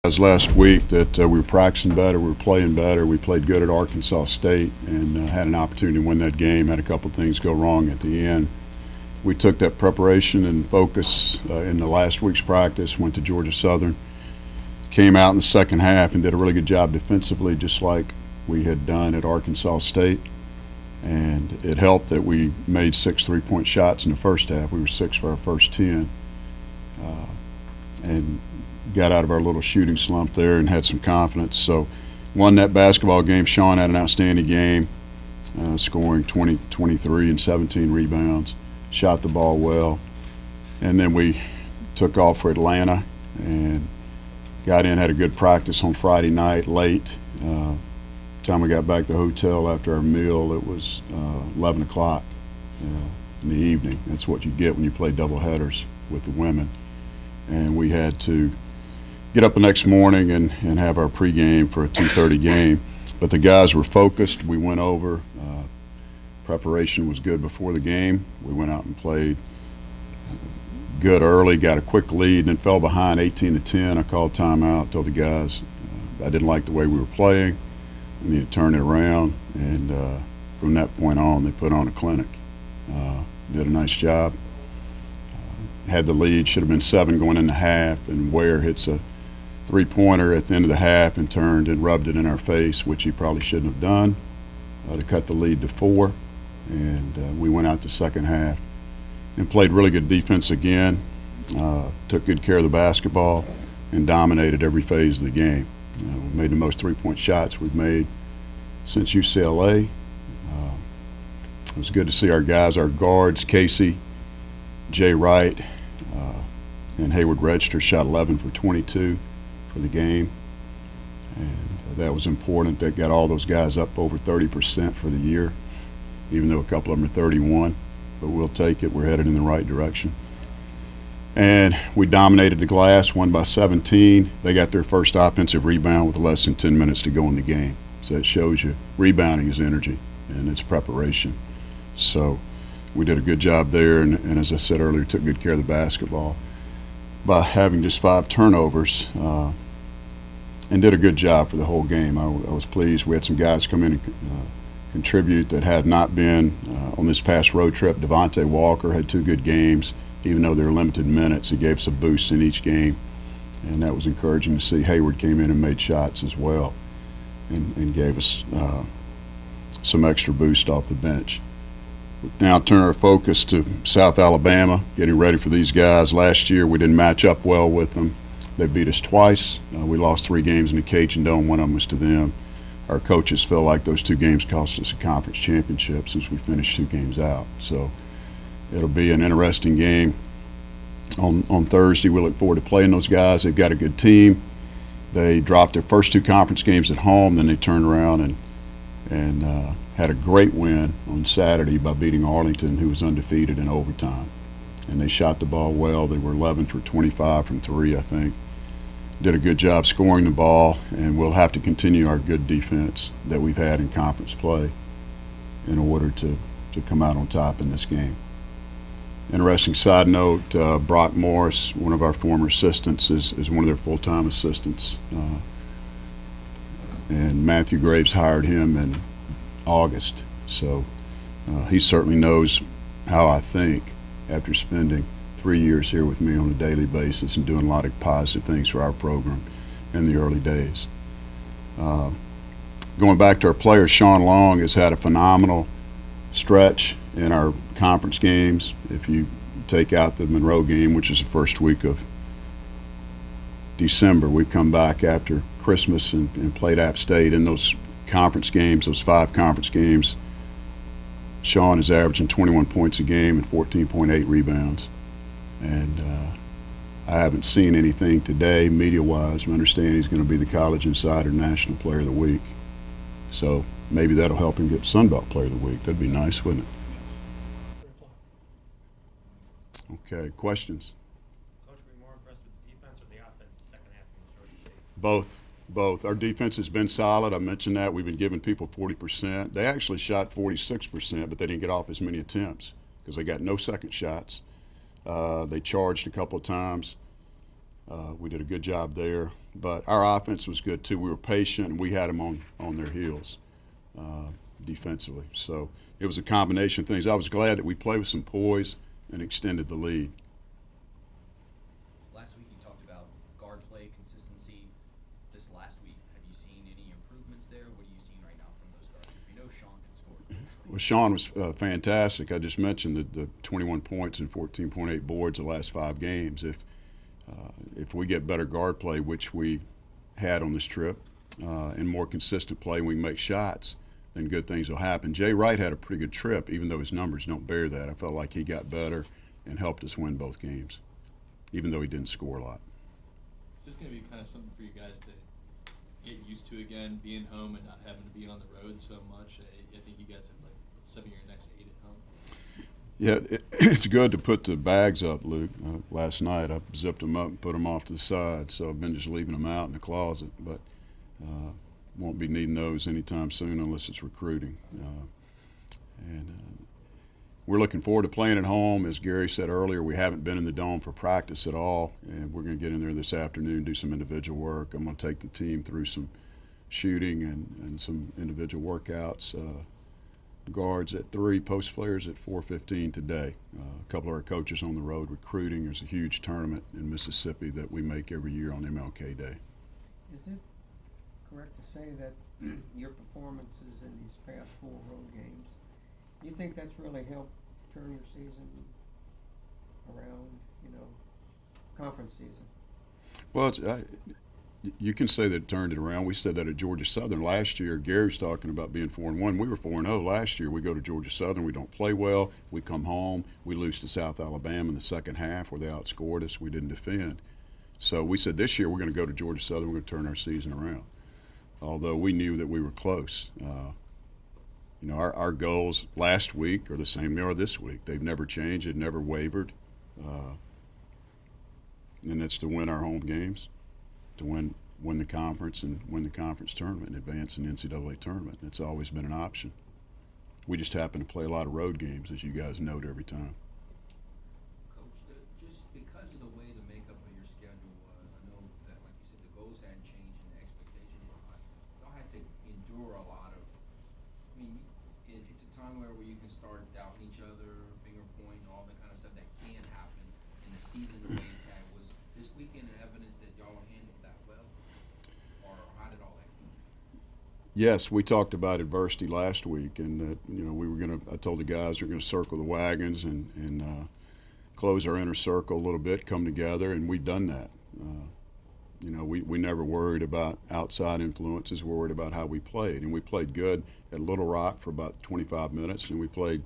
Last week that we were practicing better, we were playing better, we played good at Arkansas State and had an opportunity to win that game. Had a couple of things go wrong at the end. We took that preparation and focus in the last week's practice, went to Georgia Southern, came out in the second half and did a really good job defensively, just like we had done at Arkansas State. And it helped that we made 6 3-point shots in the first half. We were 6 for our first 10. And got out of our little shooting slump there and had some confidence. So won that basketball game. Sean had an outstanding game, scoring 20, 23 and 17 rebounds, shot the ball well. And then we took off for Atlanta and got in, had a good practice on Friday night late. Time we got back to the hotel after our meal, it was 11 o'clock in the evening. That's what you get when you play double headers with the women. And we had to get up the next morning and have our pregame for a 2:30 game. But the guys were focused. We went over. Preparation was good before the game. We went out and played good early, got a quick lead, and then fell behind 18-10. I called timeout, told the guys I didn't like the way we were playing. I needed to turn it around. And from that point on, they put on a clinic. Did a nice job. Had the lead, should have been 7 going into half, and Ware hits a three-pointer at the end of the half and turned and rubbed it in our face, which he probably shouldn't have done, to cut the lead to 4. And we went out the second half and played really good defense again, took good care of the basketball, and dominated every phase of the game. Made the most 3-point shots we've made since UCLA. It was good to see our guys, our guards, Casey, Jay Wright, and Hayward Register shot 11 for 22 for the game, and that was important. That got all those guys up over 30% for the year, even though a couple of them are 31, but we'll take it. We're headed in the right direction. And we dominated the glass, won by 17. They got their first offensive rebound with less than 10 minutes to go in the game. So it shows you rebounding is energy and it's preparation. So we did a good job there, and as I said earlier, took good care of the basketball by having just 5 turnovers and did a good job for the whole game. I was pleased. We had some guys come in and contribute that had not been on this past road trip. Devontae Walker had 2 good games, even though they were limited minutes. He gave us a boost in each game, and that was encouraging to see. Hayward came in and made shots as well and gave us some extra boost off the bench. Now turn our focus to South Alabama, getting ready for these guys. Last year we didn't match up well with them. They beat us twice. We lost 3 games in the Cajun Dome. One of them was to them. Our coaches feel like those 2 games cost us a conference championship since we finished 2 games out. So it'll be an interesting game on Thursday. We look forward to playing those guys. They've got a good team. They dropped their first 2 conference games at home, then they turned around and had a great win on Saturday by beating Arlington, who was undefeated in overtime. And they shot the ball well. They were 11 for 25 from 3, I think. Did a good job scoring the ball, and we'll have to continue our good defense that we've had in conference play in order to come out on top in this game. Interesting side note, Brock Morris, one of our former assistants, is one of their full-time assistants. And Matthew Graves hired him in August. So he certainly knows how I think after spending 3 years here with me on a daily basis and doing a lot of positive things for our program in the early days. Going back to our players, Sean Long has had a phenomenal stretch in our conference games. If you take out the Monroe game, which is the first week of December, we've come back after Christmas and played App State. In those conference games, those 5 conference games, Sean is averaging 21 points a game and 14.8 rebounds. And I haven't seen anything today media-wise. I understand he's going to be the College Insider National Player of the Week. So maybe that'll help him get Sunbelt Player of the Week. That'd be nice, wouldn't it? Okay, questions? Coach, were you more impressed with the defense or the offense the second half of the Georgia State? Both. Our defense has been solid. I mentioned that. We've been giving people 40%. They actually shot 46%, but they didn't get off as many attempts because they got no second shots. They charged a couple of times. We did a good job there. But our offense was good too. We were patient, and we had them on their heels defensively. So it was a combination of things. I was glad that we played with some poise and extended the lead. Last week you talked about guard play consistency. This last week, have you seen any improvements there? What are you seeing right now from those guards? We know Sean can score. Well, Sean was fantastic. I just mentioned the 21 points and 14.8 boards the last 5 games. If we get better guard play, which we had on this trip, and more consistent play, when we make shots, then good things will happen. Jay Wright had a pretty good trip, even though his numbers don't bear that. I felt like he got better and helped us win both games, even though he didn't score a lot. Is this going to be kind of something for you guys to get used to again, being home and not having to be on the road so much? I think you guys have like 7 of your next 8 at home. Yeah, it's good to put the bags up, Luke. Last night I zipped them up and put them off to the side, so I've been just leaving them out in the closet. But won't be needing those anytime soon unless it's recruiting. We're looking forward to playing at home. As Gary said earlier, we haven't been in the Dome for practice at all, and we're going to get in there this afternoon, do some individual work. I'm going to take the team through some shooting and some individual workouts. Guards at 3, post players at 4:15 today. A couple of our coaches on the road recruiting. There's a huge tournament in Mississippi that we make every year on MLK Day. Is it correct to say that your performances in these past 4 road games, you think that's really helped turn your season around, conference season? Well, you can say that it turned it around. We said that at Georgia Southern last year. Gary was talking about being 4-1. We were 4-0 last year. We go to Georgia Southern. We don't play well. We come home. We lose to South Alabama in the second half where they outscored us. We didn't defend. So we said this year we're going to go to Georgia Southern. We're going to turn our season around. Although we knew that we were close. Our goals last week are the same they are this week. They've never changed. They've never wavered. And that's to win our home games, to win the conference and win the conference tournament and advance in the NCAA tournament. It's always been an option. We just happen to play a lot of road games, as you guys note every time. Coach, just because of the way the makeup of your schedule was, I know that, like you said, the goals hadn't changed and the expectations were high. Y'all had to endure a lot of, it's a time where you can start doubting each other, finger pointing, all the kind of stuff that can happen in the season the way it's had. Was this weekend an evidence that y'all handled that well? Or how did all that go? Yes, we talked about adversity last week, and that I told the guys we're going to circle the wagons and close our inner circle a little bit, come together, and we've done that. We never worried about outside influences. We worried about how we played, and we played good at Little Rock for about 25 minutes, and we played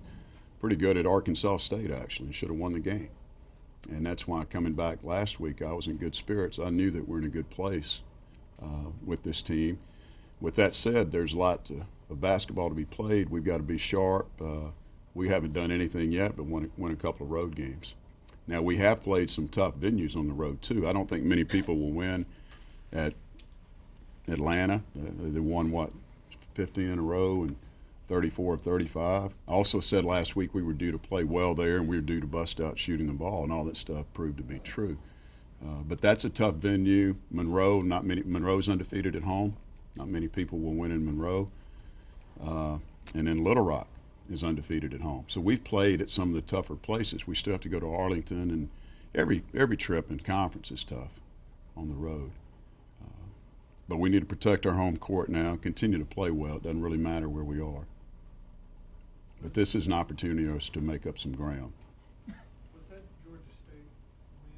pretty good at Arkansas State, actually. Should have won the game. And that's why coming back last week, I was in good spirits. I knew that we're in a good place with this team. With that said, there's a lot of basketball to be played. We've got to be sharp. We haven't done anything yet but win a couple of road games. Now, we have played some tough venues on the road, too. I don't think many people will win at Atlanta. They won, 15 in a row and 34 of 35. I also said last week we were due to play well there and we were due to bust out shooting the ball, and all that stuff proved to be true. But that's a tough venue. Monroe's undefeated at home. Not many people will win in Monroe. And then Little Rock is undefeated at home. So we've played at some of the tougher places. We still have to go to Arlington, and every trip in conference is tough on the road. But we need to protect our home court now, continue to play well. It doesn't really matter where we are. But this is an opportunity for us to make up some ground. Was that Georgia State win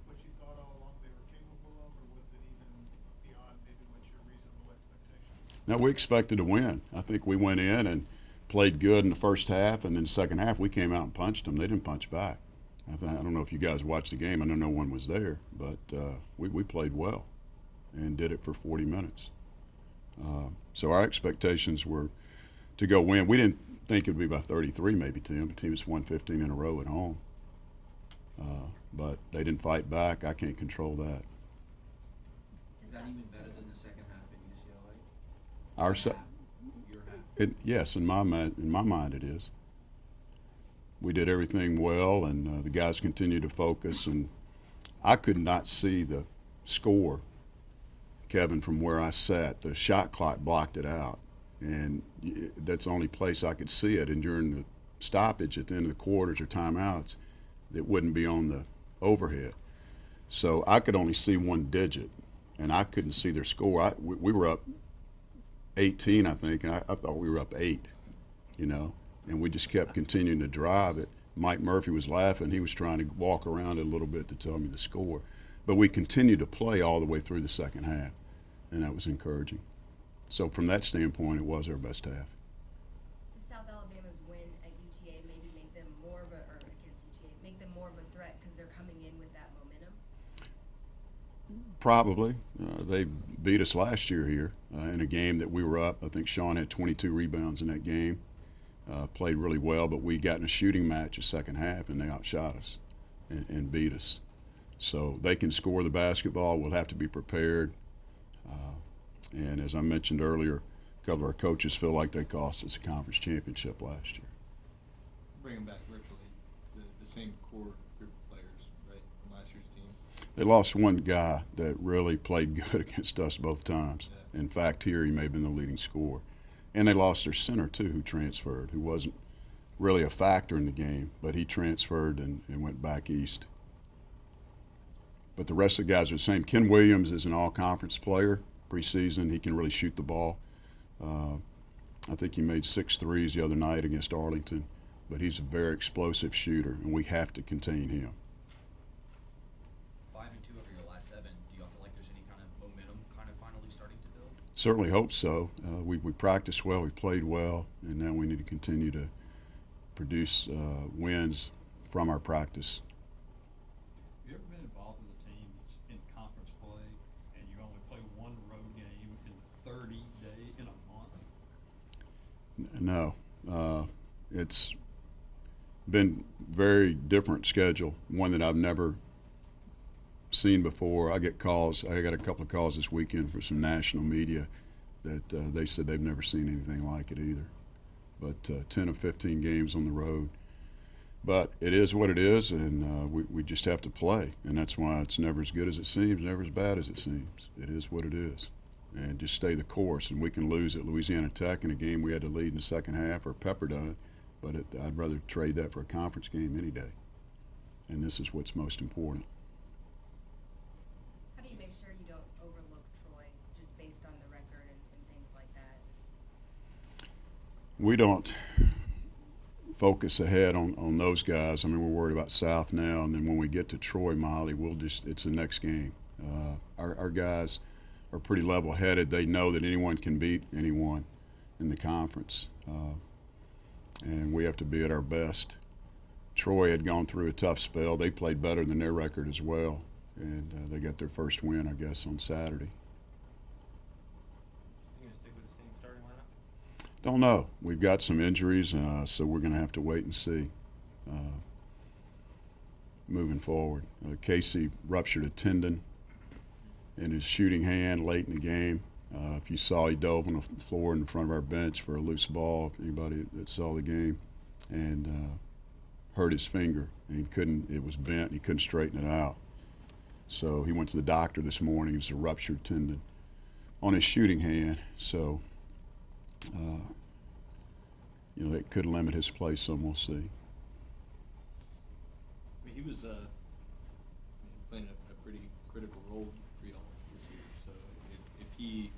what you thought all along they were capable of, or was it even beyond maybe what your reasonable expectations? Now, we expected to win. I think we went in and played good in the first half, and then the second half we came out and punched them. They didn't punch back. I don't know if you guys watched the game. I know no one was there, but we played well and did it for 40 minutes. So our expectations were to go win. We didn't think it would be by 33 maybe, Tim. The team has won 15 in a row at home. But they didn't fight back. I can't control that. Is that even better than the second half at UCLA? Your half? Yes, in my mind it is. We did everything well, and the guys continued to focus. And I could not see the score Kevin, from where I sat. The shot clock blocked it out, and that's the only place I could see it. And during the stoppage at the end of the quarters or timeouts, it wouldn't be on the overhead. So I could only see one digit, and I couldn't see their score. We were up 18, I think, and I thought we were up 8, and we just kept continuing to drive it. Mike Murphy was laughing. He was trying to walk around it a little bit to tell me the score. But we continued to play all the way through the second half, and that was encouraging. So from that standpoint, it was our best half. Does South Alabama's win at UTA maybe make them more of or against UTA, make them more of a threat because they're coming in with that momentum? Probably. They beat us last year here in a game that we were up. I think Sean had 22 rebounds in that game. Played really well, but we got in a shooting match the second half, and they outshot us and beat us. So they can score the basketball. We'll have to be prepared. And as I mentioned earlier, a couple of our coaches feel like they cost us a conference championship last year. Bringing back virtually the same core group of players, right, from last year's team. They lost one guy that really played good against us both times. Yeah. In fact, here he may have been the leading scorer. And they lost their center, too, who transferred, who wasn't really a factor in the game, but he transferred and went back east. But the rest of the guys are the same. Ken Williams is an all-conference player preseason. He can really shoot the ball. I think he made 6 threes the other night against Arlington, but he's a very explosive shooter, and we have to contain him. 5-2 over your last 7. Do y'all feel like there's any kind of momentum kind of finally starting to build? Certainly hope so. We practiced well, we played well, and now we need to continue to produce wins from our practice. Have you ever been involved with a team that's in conference play and you only play one road game in 30 days in a month? No. It's been very different schedule, one that I've never seen before. I get calls. I got a couple of calls this weekend from some national media that they said they've never seen anything like it either. But 10 or 15 games on the road. But it is what it is, and we just have to play. And that's why it's never as good as it seems, never as bad as it seems. It is what it is. And just stay the course. And we can lose at Louisiana Tech in a game we had to lead in the second half, or Pepperdine. But I'd rather trade that for a conference game any day. And this is what's most important. How do you make sure you don't overlook Troy just based on the record and things like that? We don't focus ahead on those guys. I mean, we're worried about South now, and then when we get to Troy, Molly, it's the next game. Our guys are pretty level-headed. They know that anyone can beat anyone in the conference, and we have to be at our best. Troy had gone through a tough spell. They played better than their record as well, and they got their first win, I guess, on Saturday. You gonna stick with the same starting lineup? Don't know. We've got some injuries, so we're going to have to wait and see moving forward. Casey ruptured a tendon in his shooting hand late in the game. If you saw, he dove on the floor in front of our bench for a loose ball, anybody that saw the game, and hurt his finger. And it was bent, and he couldn't straighten it out. So he went to the doctor this morning. It's a ruptured tendon on his shooting hand. So, that could limit his play some. We'll see. I mean, he was playing a pretty critical role for y'all this year. So if he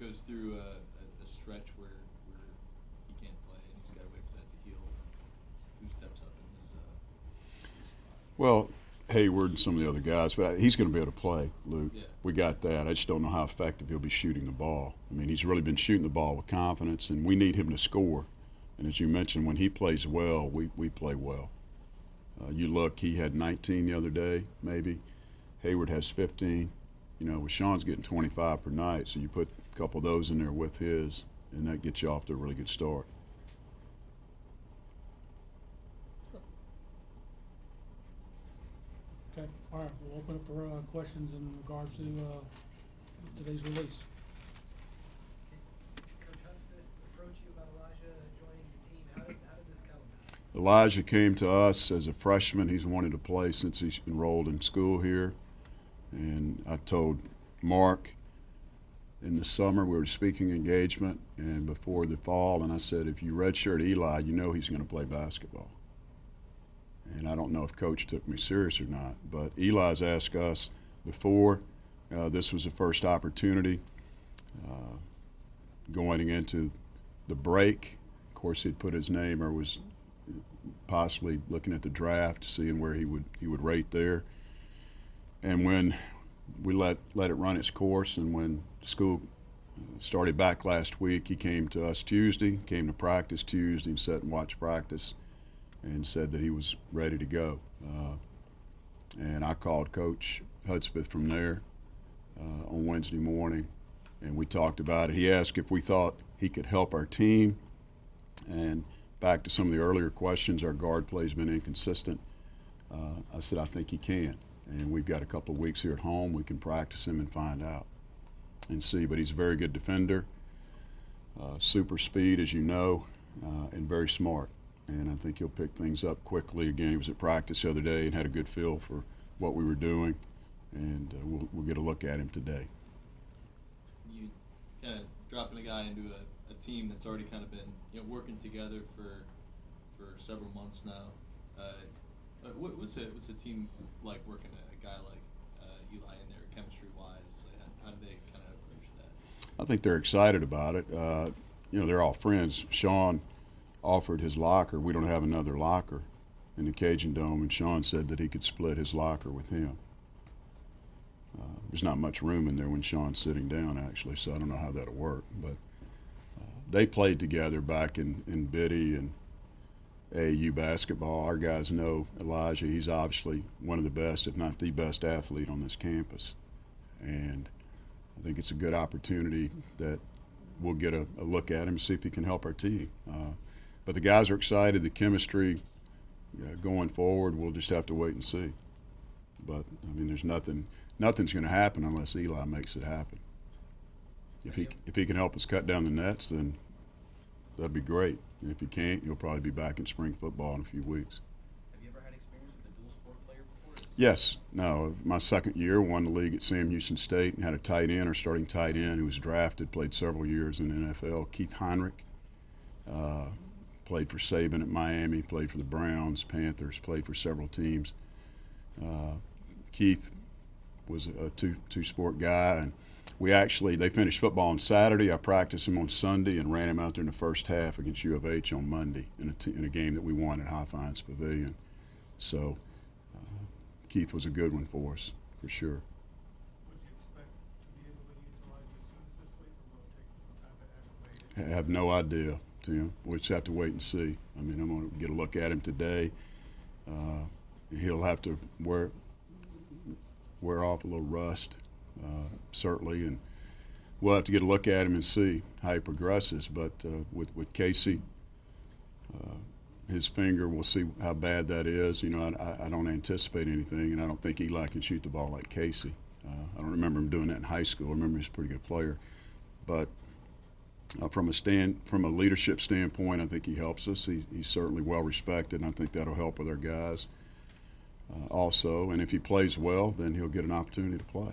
goes through a stretch where he can't play and he's got to wait for that to heal, who steps up in his spot? Well, Hayward and some of the other guys, but he's going to be able to play, Luke. Yeah. We got that. I just don't know how effective he'll be shooting the ball. I mean, he's really been shooting the ball with confidence, and we need him to score. And as you mentioned, when he plays well, we play well. You look, he had 19 the other day, maybe. Hayward has 15. With Sean's getting 25 per night, so you put a couple of those in there with his, and that gets you off to a really good start. Okay, all right, we'll open up for questions in regards to today's release. Coach Hudspeth approached you about Elijah joining your team. How did this come about? Elijah came to us as a freshman. He's wanted to play since he's enrolled in school here. And I told Mark in the summer. We were speaking engagement and before the fall, and I said, if you redshirt Eli, you know he's going to play basketball. And I don't know if Coach took me serious or not, but Eli's asked us before this was the first opportunity going into the break. Of course, he'd put his name or was possibly looking at the draft, seeing where he would rate there. And when we let it run its course, and when school started back last week, he came to us Tuesday, came to practice Tuesday, and sat and watched practice, and said that he was ready to go. And I called Coach Hudspeth from there on Wednesday morning, and we talked about it. He asked if we thought he could help our team, and back to some of the earlier questions, our guard play's been inconsistent. I said, I think he can. And we've got a couple of weeks here at home. We can practice him and find out and see. But he's a very good defender, super speed, as you know, and very smart. And I think he'll pick things up quickly. Again, he was at practice the other day and had a good feel for what we were doing. And we'll get a look at him today. You kind of dropping a guy into a team that's already kind of been working together for several months now. What's a team like working a guy like Eli in there, chemistry wise? How do they kind of approach that? I think they're excited about it. They're all friends. Sean offered his locker. We don't have another locker in the Cajun Dome, and Sean said that he could split his locker with him. There's not much room in there when Sean's sitting down, actually, so I don't know how that'll work. But they played together back in Biddy and AAU basketball. Our guys know Elijah. He's obviously one of the best, if not the best athlete on this campus. And I think it's a good opportunity that we'll get a look at him and see if he can help our team. But the guys are excited. The chemistry going forward, we'll just have to wait and see. But, I mean, nothing's going to happen unless Eli makes it happen. If he can help us cut down the nets, then that'd be great. And if he can't, he'll probably be back in spring football in a few weeks. Have you ever had experience with a dual sport player before? Yes. No. My second year, won the league at Sam Houston State and had a tight end, or starting tight end, who was drafted, played several years in the NFL. Keith Heinrich played for Saban at Miami, played for the Browns, Panthers, played for several teams. Keith was a two-sport guy, and they finished football on Saturday. I practiced him on Sunday and ran him out there in the first half against U of H on Monday in a game that we won at High Fines Pavilion. So Keith was a good one for us, for sure. Would you expect to be able to use Elijah as soon as this week, or will it take some time to acclimate? I have no idea, Tim. We'll just have to wait and see. I mean, I'm going to get a look at him today. He'll have to wear off a little rust, certainly, and we'll have to get a look at him and see how he progresses. But with Casey, his finger, we'll see how bad that is. I don't anticipate anything, and I don't think Eli can shoot the ball like Casey. I don't remember him doing that in high school. I remember he's a pretty good player. But from a leadership standpoint, I think he helps us. He's certainly well respected, and I think that'll help with our guys also. And if he plays well, then he'll get an opportunity to play.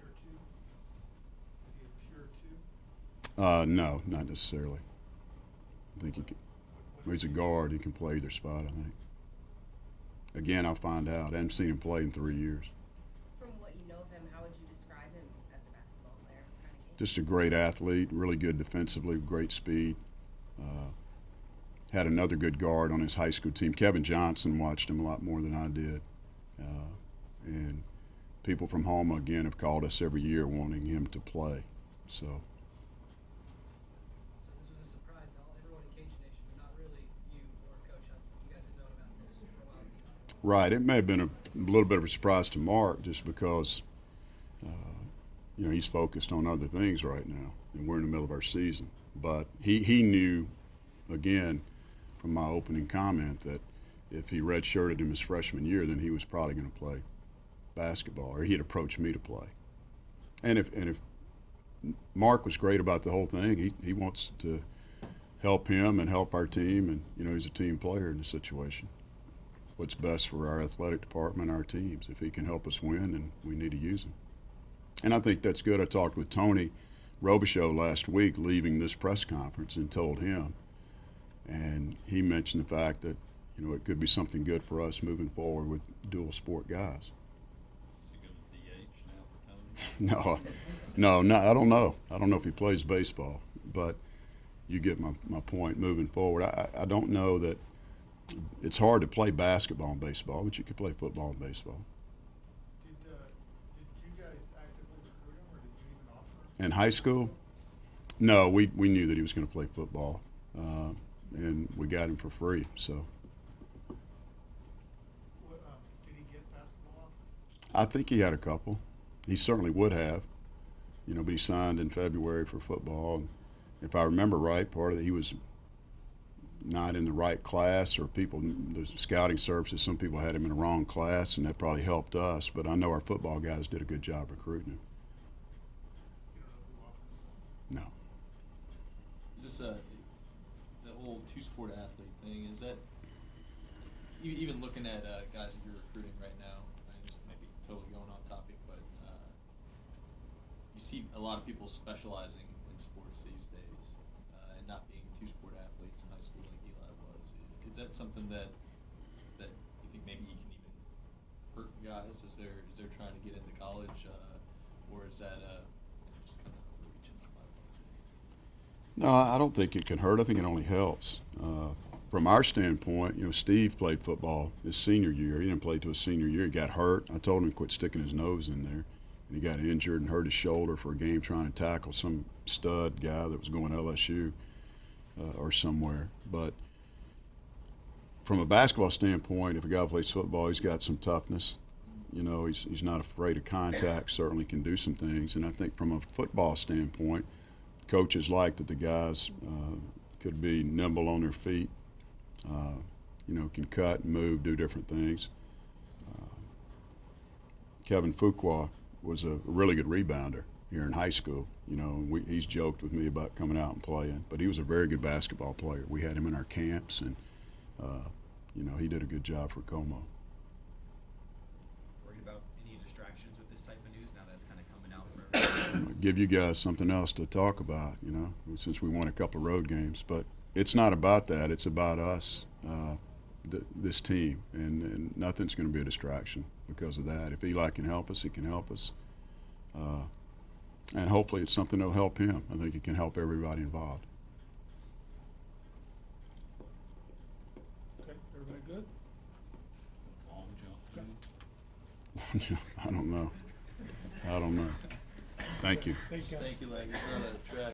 Pure two? Is he a pure two? No, not necessarily. I think he's a guard. He can play either spot, I think. Again, I'll find out. I haven't seen him play in 3 years. From what you know of him, how would you describe him as a basketball player? What kind of game? Just a great athlete, really good defensively, great speed. Had another good guard on his high school team. Kevin Johnson watched him a lot more than I did. And people from home, again, have called us every year wanting him to play. So So this was a surprise to everyone in Cajun Nation, but not really you or Coach Hudson. You guys had known about this for a while. right, it may have been a little bit of a surprise to Mark just because, he's focused on other things right now, and we're in the middle of our season. But he knew, again, from my opening comment, that if he redshirted him his freshman year, then he was probably going to play basketball, or he'd approach me to play. And if Mark was great about the whole thing, he wants to help him and help our team, and he's a team player in the situation. What's best for our athletic department, our teams. If he can help us win, then we need to use him. And I think that's good. I talked with Tony Robichaux last week leaving this press conference and told him. And he mentioned the fact that, you know, it could be something good for us moving forward with dual sport guys. Is he going to DH now for Tony? No, I don't know. I don't know if he plays baseball, but you get my point moving forward. I don't know that it's hard to play basketball and baseball, but you could play football and baseball. Did you guys actively recruit him, or did you even offer him? In high school, no, we knew that he was going to play football, and we got him for free. So Did he get basketball offers? I think he had a couple. He certainly would have, you know, but he signed in February for football. And if I remember right, part of it, he was not in the right class, or the scouting services, some people had him in the wrong class, and that probably helped us. But I know our football guys did a good job recruiting him. You don't know who offered him? No. Is this the whole two-sport athlete thing? Is that even looking at guys that you're recruiting right now? I just maybe totally going off topic, but you see a lot of people specializing in sports these days and not being two-sport athletes in high school like Eli was. Is that something that you think maybe you can even hurt guys as they're trying to get into college, or is that just kind of overreaching on my part? No, I don't think it can hurt. I think it only helps. From our standpoint, you know, Steve played football his senior year. He didn't play till his senior year. He got hurt. I told him to quit sticking his nose in there. And he got injured and hurt his shoulder for a game trying to tackle some stud guy that was going to LSU or somewhere. But from a basketball standpoint, if a guy plays football, he's got some toughness. You know, he's not afraid of contact, certainly can do some things. And I think from a football standpoint, coaches like that the guys could be nimble on their feet, you know, can cut and move, do different things. Kevin Fuqua was a really good rebounder here in high school. You know, and he's joked with me about coming out and playing, but he was a very good basketball player. We had him in our camps, and, you know, he did a good job for Como. Worried about any distractions with this type of news now that's kind of coming out for everyone? Give you guys something else to talk about, you know, since we won a couple of road games. But it's not about that. It's about us, this team, and nothing's going to be a distraction because of that. If Eli can help us, he can help us. And hopefully it's something that'll help him. I think it can help everybody involved. Okay, everybody good? Long jump, too. I don't know. Thank you. Thanks, guys. Thank you, Lang. You're on a track.